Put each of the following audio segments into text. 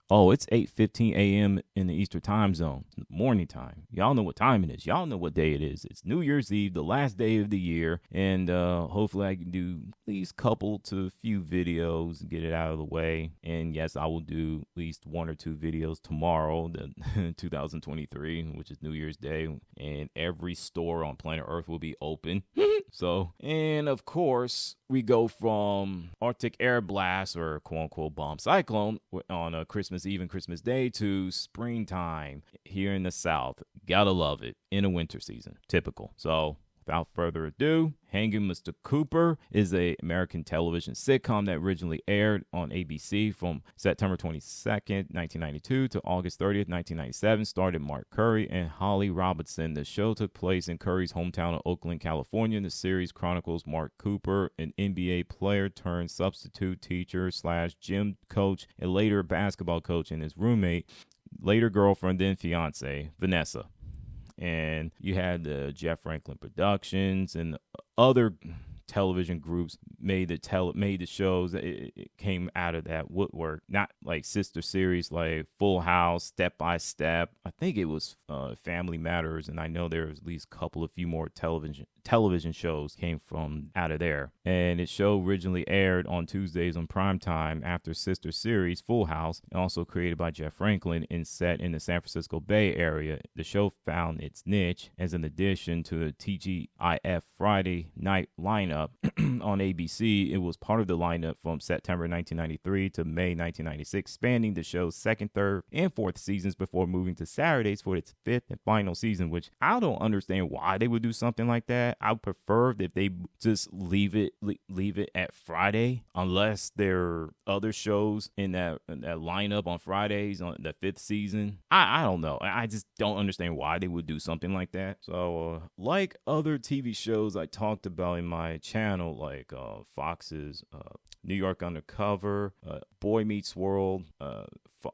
Oh, it's 8:15 a.m. in the Eastern time zone, morning time. Y'all know what time it is. Y'all know what day it is. It's New Year's Eve, the last day of the year, and hopefully I can do at least couple to few videos and get it out of the way. And yes, I will do at least one or two videos tomorrow, the 2023, which is New Year's Day, and every store on planet Earth will be open. So, and of course, we go from Arctic air blast or quote unquote bomb cyclone on Christmas Eve and Christmas Day to springtime here in the South. Gotta love it in a winter season. Typical. So, without further ado, Hangin, Mr. Cooper is an American television sitcom that originally aired on ABC from September 22nd, 1992 to August 30th, 1997. Starred Mark Curry and Holly Robinson. The show took place in Curry's hometown of Oakland, California. The series chronicles Mark Cooper, an NBA player turned substitute teacher / gym coach, and later basketball coach, and his roommate, later girlfriend, then fiance, Vanessa. And you had the Jeff Franklin Productions and other television groups made the shows that it came out of that woodwork. Not like sister series like Full House, Step by Step. I think it was Family Matters, and I know there was at least a few more television shows came from out of there. And its show originally aired on Tuesdays on primetime after sister series Full House, also created by Jeff Franklin and set in the San Francisco Bay Area. The show found its niche as an addition to the TGIF Friday night lineup on ABC. It was part of the lineup from September 1993 to May 1996, spanning the show's second, third, and fourth seasons before moving to Saturdays for its fifth and final season, which I don't understand why they would do something like that. I would prefer if they just leave it at Friday, unless there are other shows in that lineup on Fridays on the fifth season. I don't know. I just don't understand why they would do something like that. So like other TV shows I talked about in my channel, like Fox's New York Undercover, Boy Meets World, what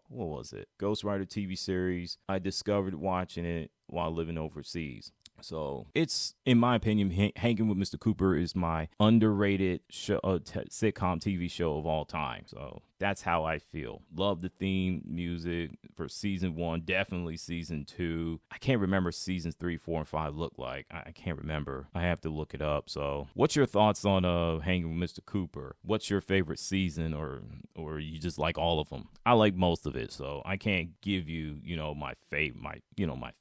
was it? Ghost Rider TV series. I discovered watching it while living overseas. So it's, in my opinion, Hanging with Mr. Cooper is my underrated sitcom TV show of all time. So that's how I feel. Love the theme music for season 1, definitely season 2. I can't remember seasons 3, 4, and 5 look like. I can't remember. I have to look it up. So what's your thoughts on Hanging with Mr. Cooper? What's your favorite season, or you just like all of them? I like most of it, so I can't give you, my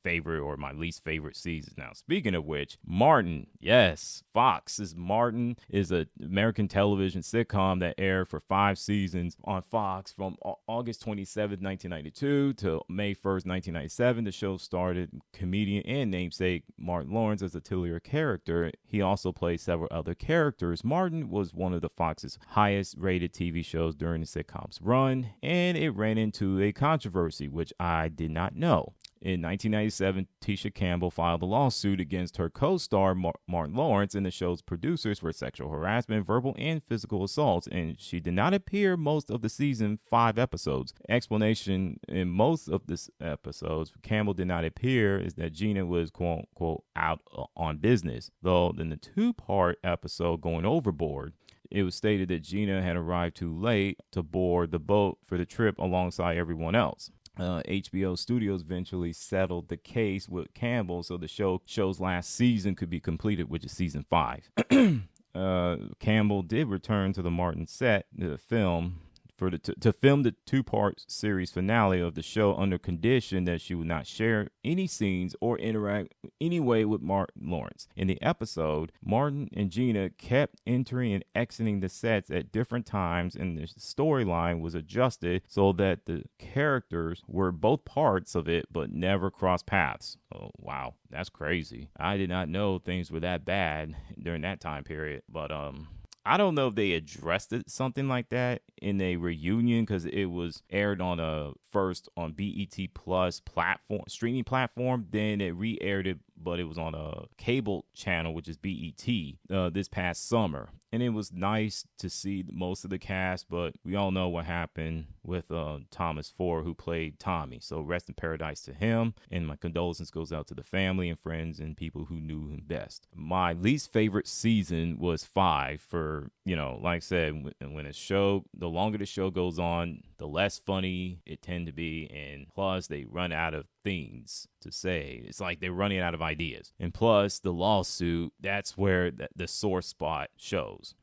favorite or my least favorite season. Now, speaking of which, Martin, yes, Fox's Martin is an American television sitcom that aired for 5 seasons on Fox from August 27th, 1992 to May 1st, 1997. The show started comedian and namesake Martin Lawrence as a titular character. He also played several other characters. Martin was one of the Fox's highest rated TV shows during the sitcom's run, and it ran into a controversy, which I did not know. In 1997, Tisha Campbell filed a lawsuit against her co-star Martin Lawrence and the show's producers for sexual harassment, verbal and physical assaults, and she did not appear most of the season 5 episodes. Explanation: in most of the episodes, Campbell did not appear is that Gina was quote unquote out on business, though in the 2-part episode Going Overboard, it was stated that Gina had arrived too late to board the boat for the trip alongside everyone else. HBO Studios eventually settled the case with Campbell, so the show's last season could be completed, which is season 5. Campbell did return to the Martin set to film to film the 2-part series finale of the show under condition that she would not share any scenes or interact any way with Martin Lawrence. In the episode, Martin and Gina kept entering and exiting the sets at different times, and the storyline was adjusted so that the characters were both parts of it but never crossed paths. Oh, wow. That's crazy. I did not know things were that bad during that time period, but I don't know if they addressed something like that in a reunion, because it was aired on first on BET Plus streaming platform. Then it re-aired it, but it was on a cable channel, which is BET, this past summer. And it was nice to see most of the cast, but we all know what happened with Thomas Ford, who played Tommy. So rest in paradise to him, and my condolences goes out to the family and friends and people who knew him best. My least favorite season was 5 for, like I said, when a show, the longer the show goes on, the less funny it tend to be, and plus they run out of things to say. It's like they're running out of ideas. And plus the lawsuit, that's where the sore spot shows.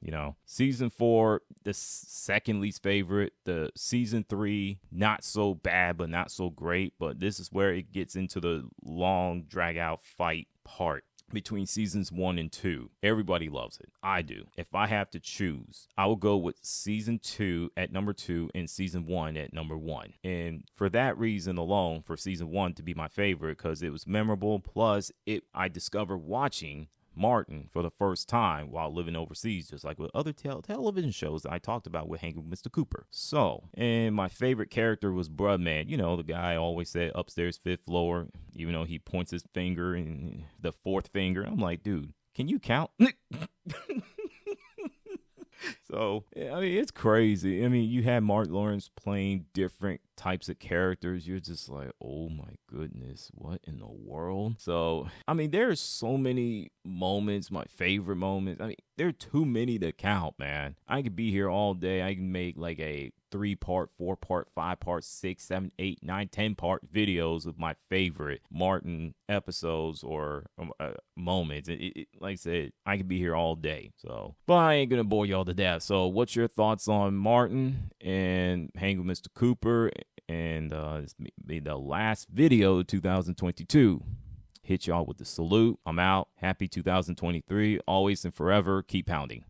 Season 4, the second least favorite. The season 3, not so bad but not so great, but this is where it gets into the long drag out fight part between seasons 1 and 2. Everybody loves it. I do. If I have to choose, I will go with season 2 at number 2 and season 1 at number 1. And for that reason alone, for season 1 to be my favorite, because it was memorable, plus I discovered watching Martin for the first time while living overseas, just like with other television shows that I talked about with Hangin with Mr. Cooper. So, and my favorite character was Brudman. The guy always said upstairs, 5th floor, even though he points his finger and the 4th finger. I'm like, dude, can you count? So, it's crazy. You had Mark Lawrence playing different types of characters. You're just like, oh my goodness, what in the world? So, there's so many moments, my favorite moments. There are too many to count, man. I could be here all day. I can make like a 3-part, 4-part, 5-part, 6, 7, 8, 9, 10-part videos of my favorite Martin episodes or moments. Like I said, I could be here all day. So, but I ain't gonna bore y'all to death. So, what's your thoughts on Martin and Hangin with Mr. Cooper? And this may be the last video of 2022. Hit y'all with the salute. I'm out. Happy 2023. Always and forever. Keep pounding.